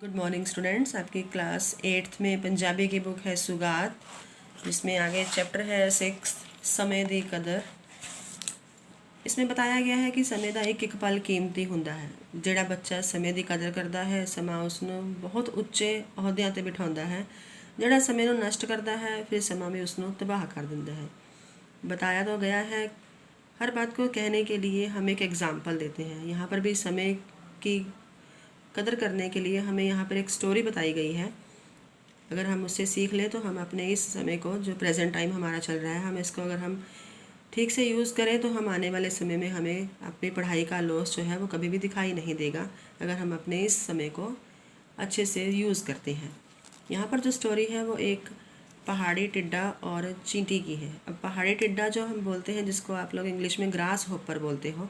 Good morning students. आपकी class 8th में पंजाबी की बुक है सुगात, जिसमें आगे चैप्टर है 6 समय दी कदर। इसमें बताया गया है कि समय ਦਾ ਇੱਕ ਇੱਕ ਪਲ ਕੀਮਤੀ ਹੁੰਦਾ ਹੈ। ਜਿਹੜਾ ਬੱਚਾ ਸਮੇਂ ਦੀ ਕਦਰ ਕਰਦਾ ਹੈ, ਸਮਾਂ ਉਸ ਨੂੰ ਬਹੁਤ ਉੱਚੇ ਅਹੁਦਿਆਂ ਤੇ ਬਿਠਾਉਂਦਾ ਹੈ। ਜਿਹੜਾ ਸਮੇਂ ਨੂੰ ਨਸ਼ਟ ਕਰਦਾ है फिर समा भी उसको तबाह कर देता है। बताया तो गया है, हर बात को कहने के लिए हम एक एग्ज़ाम्पल देते हैं। यहाँ पर भी समय की कदर करने के लिए हमें यहाँ पर एक स्टोरी बताई गई है। अगर हम उससे सीख लें तो हम अपने इस समय को, जो प्रेजेंट टाइम हमारा चल रहा है, हम इसको अगर हम ठीक से यूज़ करें तो हम आने वाले समय में हमें अपनी पढ़ाई का लॉस जो है वो कभी भी दिखाई नहीं देगा, अगर हम अपने इस समय को अच्छे से यूज़ करते हैं। यहाँ पर जो स्टोरी है वो एक पहाड़ी टिड्डा और चींटी की है। अब पहाड़ी टिड्डा जो हम बोलते हैं, जिसको आप लोग इंग्लिश में ग्रास होपर बोलते हो,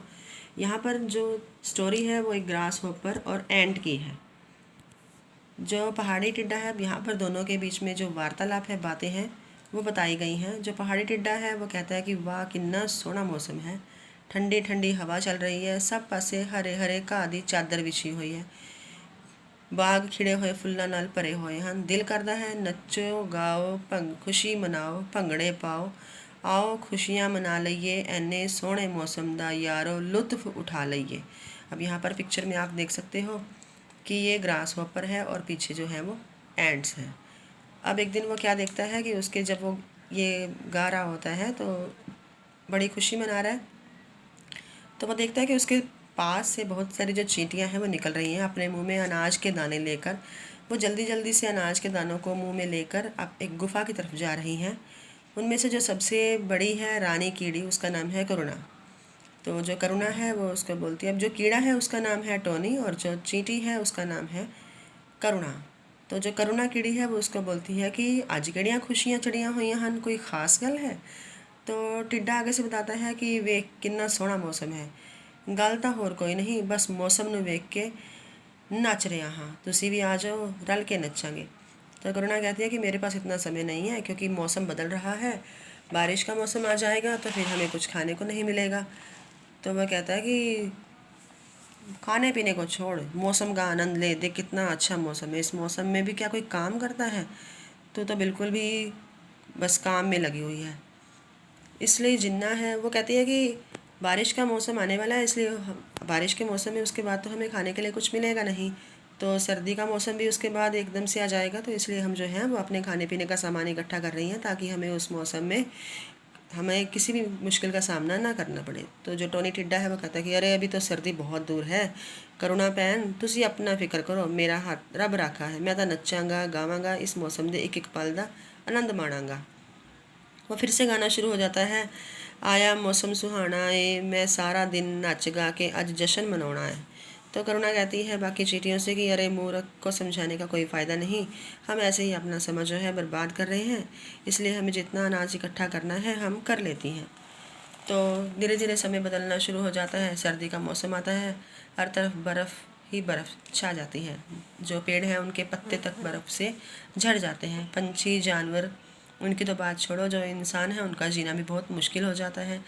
यहाँ पर जो स्टोरी है वो एक ग्रास होपर और एंट की है। जो पहाड़ी टिड्डा है, अब यहाँ पर दोनों के बीच में जो वार्तालाप है, बातें हैं, वो बताई गई हैं। जो पहाड़ी टिड्डा है वो कहता है कि वाह कितना सोहना मौसम है, ठंडी ठंडी हवा चल रही है, सब पासे हरे हरे घाह दी चादर विछी हुई है, बाग खिड़े हुए फुल्लां नाल भरे हुए हैं। दिल करता है नचो गाओ खुशी मनाओ, भंगड़े पाओ, आओ खुशियाँ मना लईए, एने सोहने मौसम दा यारो लुत्फ उठा लईए। अब यहाँ पर पिक्चर में आप देख सकते हो कि ये ग्रास हॉपर है और पीछे जो है वो एंट्स हैं। अब एक दिन वो क्या देखता है कि उसके, जब वो ये गा रहा होता है तो बड़ी खुशी मना रहा है, तो वो देखता है कि उसके पास से बहुत सारी जो चींटियां हैं वो निकल रही हैं अपने मुंह में अनाज के दाने लेकर। वो जल्दी जल्दी से अनाज के दानों को मुंह में लेकर अब एक गुफा की तरफ जा रही हैं। उनमें से जो सबसे बड़ी है रानी कीड़ी, उसका नाम है करुणा। तो जो करुणा है वो उसको बोलती है, अब जो कीड़ा है उसका नाम है टोनी और जो चींटी है उसका नाम है करुणा। तो जो करुणा कीड़ी है वो उसको बोलती है कि अज किहड़ियां खुशियां चढ़ियां हुई हैं, कोई खास गल है। तो टिड्डा आगे से बताता है कि वेख कितना सोहना मौसम है, गल तो होर कोई नहीं, बस मौसम नूं वेख के नच रहा हाँ, तुसी भी आ जाओ, रल के नचांगे। तो करुणा कहती है कि मेरे पास इतना समय नहीं है, क्योंकि मौसम बदल रहा है, बारिश का मौसम आ जाएगा तो फिर हमें कुछ खाने को नहीं मिलेगा। तो वह कहता है कि खाने पीने को छोड़, मौसम का आनंद ले, देख कितना अच्छा मौसम है, इस मौसम में भी क्या कोई काम करता है, तो बिल्कुल भी बस काम में लगी हुई है। इसलिए जिन्ना है वो कहती है कि बारिश का मौसम आने वाला है, इसलिए बारिश के मौसम में उसके बाद तो हमें खाने के लिए कुछ मिलेगा नहीं, तो सर्दी का मौसम भी उसके बाद एकदम से आ जाएगा, तो इसलिए हम जो है वो अपने खाने पीने का सामान इकट्ठा कर रही हैं ताकि हमें उस मौसम में हमें किसी भी मुश्किल का सामना ना करना पड़े। तो जो टोनी टिड्डा है वो कहता है कि अरे अभी तो सर्दी बहुत दूर है, करुणा भैन तुसी अपना फिक्र करो, मेरा हाथ रब राखा है, मैं तो नचांगा गावांगा, इस मौसम के एक एक पल का आनंद माणांगा। वो फिर से गाना शुरू हो जाता है, आया मौसम सुहाना है, मैं सारा दिन नच गा के अज जश्न मनाना है। तो करुणा कहती है बाकी चींटियों से कि अरे मूर्ख को समझाने का कोई फ़ायदा नहीं, हम ऐसे ही अपना समय जो है बर्बाद कर रहे हैं, इसलिए हमें जितना अनाज इकट्ठा करना है हम कर लेती हैं। तो धीरे धीरे समय बदलना शुरू हो जाता है, सर्दी का मौसम आता है, हर तरफ बर्फ़ ही बर्फ़ छा जाती है, जो पेड़ हैं उनके पत्ते तक बर्फ़ से झड़ जाते हैं, पंछी जानवर उनकी तो बात छोड़ो, जो इंसान है उनका जीना भी बहुत मुश्किल हो जाता है।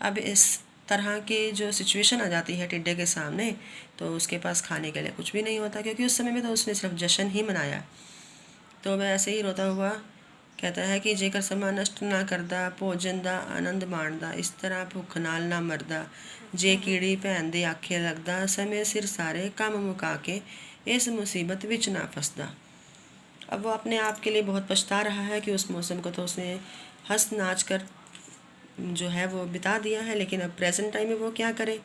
अब इस तरह की जो सिचुएशन आ जाती है टिड्डे के सामने, तो उसके पास खाने के लिए कुछ भी नहीं होता, क्योंकि उस समय में तो उसने सिर्फ जश्न ही मनाया। तो वह ऐसे ही रोता हुआ कहता है कि जेकर समा नष्ट ना करदा, भोजन का आनंद माणदा, इस तरह भुख नाल ना मरदा, जे कीड़ी भैन दे आखे लगदा, समय सिर सारे काम मुका के इस मुसीबत विच ना फसदा। अब वो अपने आप के लिए बहुत पछता रहा है कि उस मौसम को तो उसने हंस नाच कर जो है वो बिता दिया है, लेकिन अब प्रेजेंट टाइम में वो क्या करे।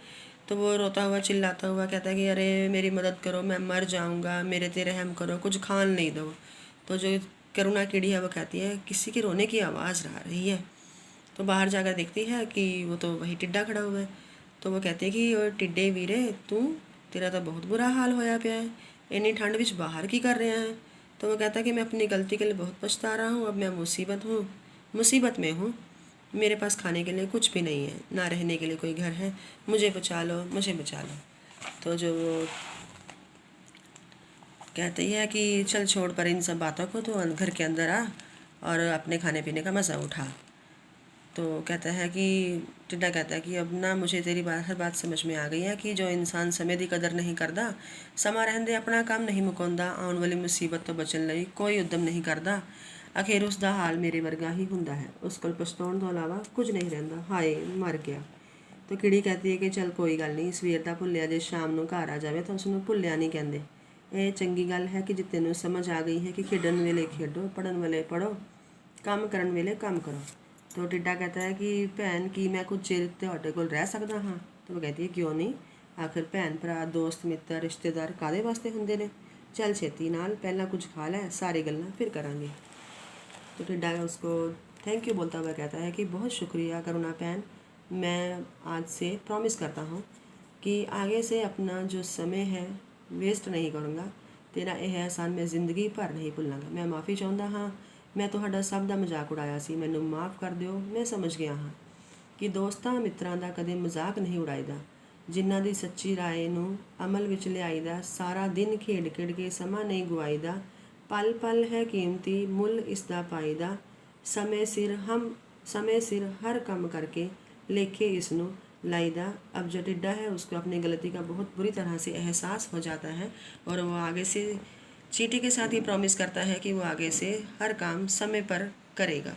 तो वो रोता हुआ चिल्लाता हुआ कहता है कि अरे मेरी मदद करो, मैं मर जाऊंगा, मेरे ते रहम करो, कुछ खान नहीं दो। तो जो करुणा कीड़ी है वो कहती है किसी के रोने की आवाज़ आ रही है। तो बाहर जाकर देखती है कि वो तो वही टिड्डा खड़ा हुआ है। तो वो कहती है कि ओ टिड्डे वीरे तू, तेरा तो बहुत बुरा हाल होया पिया है, इन्नी ठंड विच बाहर की कर रहा है। तो वो कहता है कि मैं अपनी गलती के लिए बहुत पछता रहा हूँ, अब मैं मुसीबत में हूँ, मेरे पास खाने के लिए कुछ भी नहीं है, ना रहने के लिए कोई घर है, मुझे बचा लो, मुझे बचा लो। तो जो वो कहती है कि चल छोड़ पर इन सब बातों को, तो घर के अंदर आ और अपने खाने पीने का मज़ा उठा। तो कहता है कि टिड्डा कहता है कि अब ना मुझे तेरी हर बात समझ में आ गई है कि जो इंसान समय की कदर नहीं करता, समा रहंदे अपना काम नहीं मुकाਉਂਦਾ, ਆਉਣ ਵਾਲੀ ਮੁਸੀਬਤ ਤੋਂ ਬਚਣ ਲਈ ਕੋਈ ਉਦਮ ਨਹੀਂ ਕਰਦਾ, ਅਖੀਰ ਉਸ ਦਾ ਹਾਲ ਮੇਰੇ ਵਰਗਾ ਹੀ ਹੁੰਦਾ ਹੈ। ਉਸ ਕੋਲ ਪਛਤਾਉਣ ਤੋਂ ਇਲਾਵਾ ਕੁਝ ਨਹੀਂ ਰਹਿੰਦਾ। ਹਾਏ ਮਰ ਗਿਆ। तो किड़ी कहती है कि चल कोई गल नहीं, सवेर का भुलिया जे शाम ਨੂੰ घर आ जाए तो उसनों भुलिया नहीं कहते। ਇਹ ਚੰਗੀ ਗੱਲ ਹੈ ਕਿ ਜੇ ਤੈਨੂੰ ਸਮਝ ਆ ਗਈ ਹੈ कि ਖੇਡਣ ਵੇਲੇ ਖੇਡੋ, ਪੜ੍ਹਨ ਵੇਲੇ ਪੜ੍ਹੋ, ਕੰਮ ਕਰਨ ਵੇਲੇ ਕੰਮ ਕਰੋ। तो टिड्डा कहता है कि भैन की मैं कुछ चिर ਤੁਹਾਡੇ ਕੋਲ ਰਹਿ ਸਕਦਾ ਹਾਂ। तो वो कहती है क्यों नहीं, आखिर भैन भरा दोस्त मित्र रिश्तेदार कादे वास्ते ਹੁੰਦੇ ने, चल छेती नाल पहला कुछ खा लै, सारी गल्लां फिर करांगे। तो टिड्डा उसको थैंक यू बोलता हुआ कहता है कि बहुत शुक्रिया करुणा भैन, मैं आज से प्रॉमिस करता हूँ कि आगे से अपना जो समय है वेस्ट नहीं करूँगा, तेरा यह एहसान मैं ਜ਼ਿੰਦਗੀ ਭਰ नहीं ਭੁੱਲਾਂਗਾ। मैं माफ़ी ਚਾਹੁੰਦਾ ਹਾਂ, मैं ਤੁਹਾਡਾ ਸਭ ਦਾ ਮਜ਼ਾਕ ਉਡਾਇਆ ਸੀ, ਮੈਨੂੰ ਮਾफ़ ਕਰ ਦਿਓ। ਮੈਂ ਸਮਝ ਗਿਆ ਹਾਂ ਕਿ ਦੋਸਤਾਂ ਮਿੱਤਰਾਂ ਦਾ ਕਦੇ ਮਜ਼ਾਕ ਨਹੀਂ ਉਡਾਈਦਾ, ਜਿਨ੍ਹਾਂ ਦੀ ਸੱਚੀ ਰਾਏ ਨੂੰ ਅਮਲ ਵਿੱਚ ਲਿਆਈਦਾ, ਸਾਰਾ ਦਿਨ ਖੇਡ ਖੇਡ ਕੇ ਸਮਾਂ ਨਹੀਂ ਗਵਾਈਦਾ, ਪਲ ਪਲ ਹੈ ਕੀਮਤੀ, ਮੁੱਲ ਇਸ ਦਾ ਪਾਈਦਾ, समय सिर हर काम करके लेखे इसनों लाइदा। अब जो टिड्डा है उसको अपनी गलती का बहुत बुरी तरह से एहसास हो जाता है और वो आगे से चींटी के साथ ही प्रॉमिस करता है कि वो आगे से हर काम समय पर करेगा।